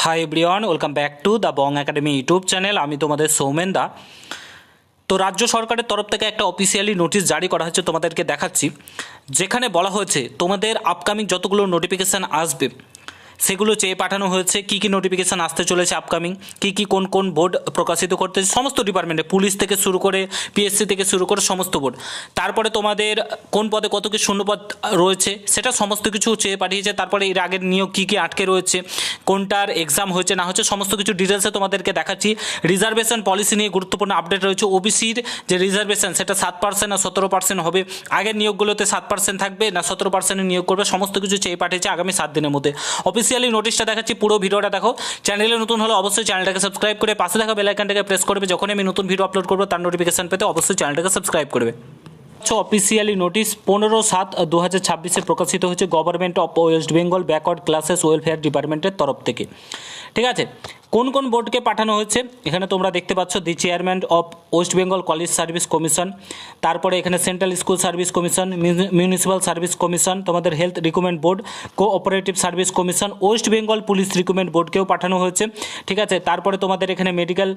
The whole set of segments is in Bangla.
Hi everyone, welcome back to the Bong academy YouTube channel. আমি তোমাদের সৌমেন দা। তো রাজ্য সরকারের তরফ থেকে একটা অফিসিয়ালি নোটিশ জারি করা হয়েছে, তোমাদেরকে দেখাচ্ছি, যেখানে বলা হয়েছে তোমাদের আপকামিং যতগুলো নোটিফিকেশান আসবে সেগুলো চেয়ে পাঠানো হয়েছে। কী কী নোটিফিকেশান আসতে চলেছে আপকামিং, কী কোন কোন বোর্ড প্রকাশিত করতে, সমস্ত ডিপার্টমেন্টে, পুলিশ থেকে শুরু করে পিএসসি থেকে শুরু করে সমস্ত বোর্ড। তারপরে তোমাদের কোন পদে কত কি শূন্যপদ রয়েছে সেটা সমস্ত কিছু চেয়ে পাঠিয়েছে। তারপরে এর আগের নিয়োগ কী কী আটকে রয়েছে, কোনটার এক্সাম হয়েছে না হচ্ছে, সমস্ত কিছু ডিটেলসে তোমাদেরকে দেখাচ্ছি। রিজার্ভেশন পলিসি নিয়ে গুরুত্বপূর্ণ আপডেট রয়েছে। ওবিসির যে রিজার্ভেশন সেটা 7% না 17% হবে, আগের নিয়োগগুলোতে 7% থাকবে না 17% নিয়োগ করবে, সমস্ত কিছু চেয়ে পাঠিয়েছে আগামী 7 দিনের মধ্যে। অফিসিয়ালি নোটিশটা দেখাচ্ছি, পুরো ভিডিওটা দেখো। চ্যানেলে নতুন হলে অবশ্যই চ্যানেলটাকে সাবস্ক্রাইব করে পাশে থাকা বেল আইকনটাকে প্রেস করবে, যখন আমি নতুন ভিডিও আপলোড করবো তার নোটিফিকেশন পেতে অবশ্যই চ্যানেলটাকে সাবস্ক্রাইব করবে। অফিসিয়ালি নোটিশ 15/7/2026 প্রকাশিত হয়েছে government of West Bengal backward classes welfare ডিপার্টমেন্টের তরফ থেকে। ঠিক আছে, কোন কোন বোর্ডকে পাঠানো হয়েছে এখানে তোমরা দেখতে পাচ্ছ। The chairman of West Bengal college service commission, তারপরে এখানে central school service commission, municipal service commission, তোমাদের health recruitment board, cooperative service commission, West Bengal police recruitment বোর্ডকেও পাঠানো হয়েছে। ঠিক আছে, তারপরে তোমাদের এখানে মেডিকেল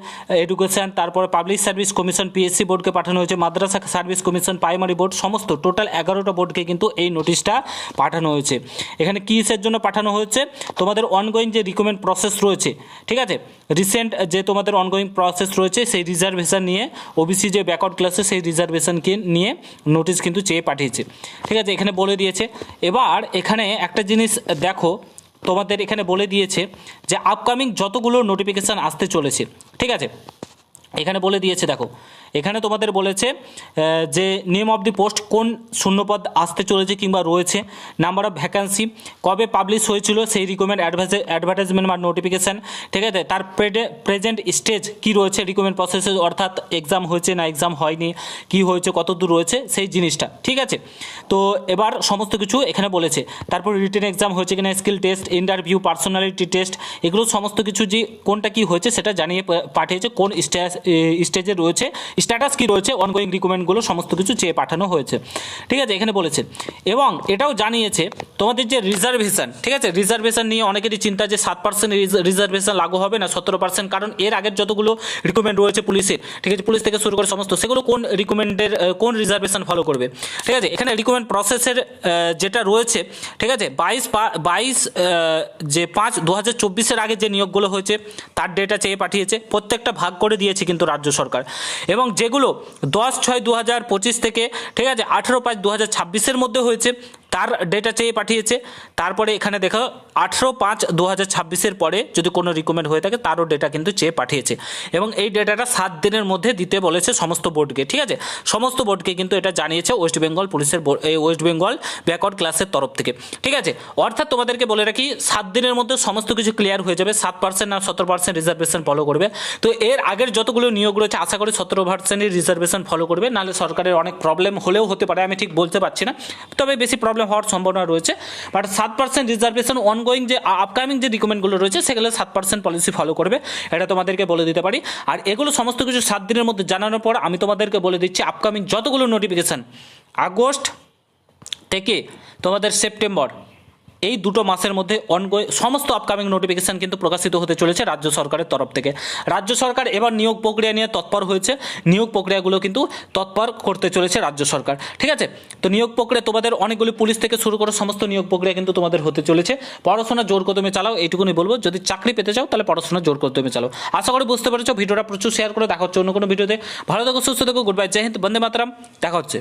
এডুকেশন, তারপরে পাবলিক সার্ভিস কমিশন পিএসসি বোর্ডকে পাঠানো হয়েছে, মাদ্রাসা সার্ভিস কমিশন, প্রাইমারি বোর্ড, সমস্ত টোটাল 11টা বোর্ডকে কিন্তু এই নোটিশটা পাঠানো হয়েছে। এখানে কিসের জন্য পাঠানো হয়েছে, তোমাদের অনগোয়িং যে রিক্রুটমেন্ট প্রসেস রয়েছে, ঠিক আছে, রিসেন্ট যে তোমাদের অনগোয়িং প্রসেস রয়েছে সেই রিজার্ভেশন নিয়ে, ওবিসি যে ব্যাকওয়ার্ড ক্লাসে সেই রিজার্ভেশনকে নিয়ে নোটিশ কিন্তু চেয়ে পাঠিয়েছে। ঠিক আছে, এখানে বলে দিয়েছে। এবার এখানে একটা জিনিস দেখো, তোমাদের এখানে বলে দিয়েছে যে আপকামিং যতগুলো নোটিফিকেশান আসতে চলেছে, ঠিক আছে, এখানে বলে দিয়েছে। দেখো এখানে তোমাদের বলেছে যে নেম অফ দি পোস্ট, কোন শূন্যপদ আসতে চলেছে কিংবা রয়েছে, নাম্বার অফ ভ্যাকান্সি, কবে পাবলিশ হয়েছিল সেই রিক্রুটমেন্ট অ্যাডভার্টাইজমেন্ট বা নোটিফিকেশান, ঠিক আছে, তার প্রেজেন্ট স্টেজ কী রয়েছে রিক্রুটমেন্ট প্রসেসে, অর্থাৎ এক্সাম হয়েছে না এক্সাম হয়নি, কী হয়েছে কত দূর রয়েছে সেই জিনিসটা। ঠিক আছে, তো এবার সমস্ত কিছু এখানে বলেছে। তারপর রিটেন এক্সাম হয়েছে কিনা, skill test, interview, personality test, এগুলো সমস্ত কিছু যে কোনটা কী হয়েছে সেটা জানিয়ে পাঠিয়েছে, কোন স্টেজে রয়েছে, স্ট্যাটাস কী রয়েছে, অনগোয়িং রিক্রুটমেন্টগুলো সমস্ত কিছু চেয়ে পাঠানো হয়েছে। ঠিক আছে, এখানে বলেছে। এবং এটাও জানিয়েছে তোমাদের যে রিজার্ভেশন, ঠিক আছে, রিজার্ভেশন নিয়ে অনেকেরই চিন্তা যে 7% রিজার্ভেশন লাগু হবে না 17%, কারণ এর আগের যতগুলো রিক্রুটমেন্ট রয়েছে পুলিশের, ঠিক আছে, পুলিশ থেকে শুরু করে সমস্ত, সেগুলো কোন রিক্রুটমেন্টের কোন রিজার্ভেশন ফলো করবে। ঠিক আছে, এখানে রিক্রুটমেন্ট প্রসেসের যেটা রয়েছে, ঠিক আছে, 22/5/2024 আগে যে নিয়োগগুলো হয়েছে তার ডেটা চেয়ে পাঠিয়েছে, প্রত্যেকটা ভাগ করে দিয়েছে কিন্তু রাজ্য সরকার। এবং যেগুলো 10/6/2025 থেকে, ঠিক আছে, 18/5/2026 মধ্যে হয়েছে তার ডেটা চেয়ে পাঠিয়েছে। তারপরে এখানে দেখো 18/5/2026 পরে যদি কোনো রিকমেন্ড হয়ে থাকে তারও ডেটা কিন্তু চেয়ে পাঠিয়েছে। এবং এই ডেটাটা 7 দিনের মধ্যে দিতে বলেছে সমস্ত বোর্ডকে। ঠিক আছে, সমস্ত বোর্ডকে কিন্তু এটা জানিয়েছে ওয়েস্ট বেঙ্গল পুলিশের ওয়েস্ট বেঙ্গল ব্যাকওয়ার্ড ক্লাসের তরফ থেকে। ঠিক আছে, অর্থাৎ তোমাদেরকে বলে রাখি 7 দিনের মধ্যে সমস্ত কিছু ক্লিয়ার হয়ে যাবে। 7% আর 17% রিজার্ভেশন ফলো করবে। তো এর আগের যতগুলো নিয়োগ রয়েছে আশা করি 17% রিজার্ভেশন ফলো করবে, নাহলে সরকারের অনেক প্রবলেম হলেও হতে পারে, আমি ঠিক বলতে পারছি না, তবে বেশি প্রবলেম হওয়ার সম্ভাবনা রয়েছে। বাট 7% রিজার্ভেশন অনগোয়িং যে আপকামিং যে রিকমেন্ডগুলো রয়েছে সেগুলো 7% পলিসি ফলো করবে, এটা তোমাদেরকে বলে দিতে পারি। আর এগুলো সমস্ত কিছু 7 দিনের মধ্যে জানানোর পর আমি তোমাদেরকে বলে দিচ্ছি আপকামিং যতগুলো নোটিফিকেশান আগস্ট থেকে তোমাদের সেপ্টেম্বর, এই 2 মাসের মধ্যে সমস্ত আপকামিং নোটিফিকেশান কিন্তু প্রকাশিত হতে চলেছে রাজ্য সরকারের তরফ থেকে। রাজ্য সরকার এবার নিয়োগ প্রক্রিয়া নিয়ে তৎপর হয়েছে, নিয়োগ প্রক্রিয়াগুলো কিন্তু তৎপর করতে চলেছে রাজ্য সরকার। ঠিক আছে, তো নিয়োগ প্রক্রিয়া তোমাদের অনেকগুলি পুলিশ থেকে শুরু করে সমস্ত নিয়োগ প্রক্রিয়া কিন্তু তোমাদের হতে চলেছে। পড়াশোনা জোর কদমে চালাও, এইটুকুনি বলবো। যদি চাকরি পেতে চাও তাহলে পড়াশোনা জোর কদমে চালাও। আশা করি বুঝতে পেরেছো। ভিডিওটা প্রচুর শেয়ার করে দেখা হচ্ছে অন্য কোনো ভিডিওতে। ভালো থেকো, সুস্থ থেকো, গুড বাই, জয় হিন্দ, বন্দে মাতরম, দেখা হচ্ছে।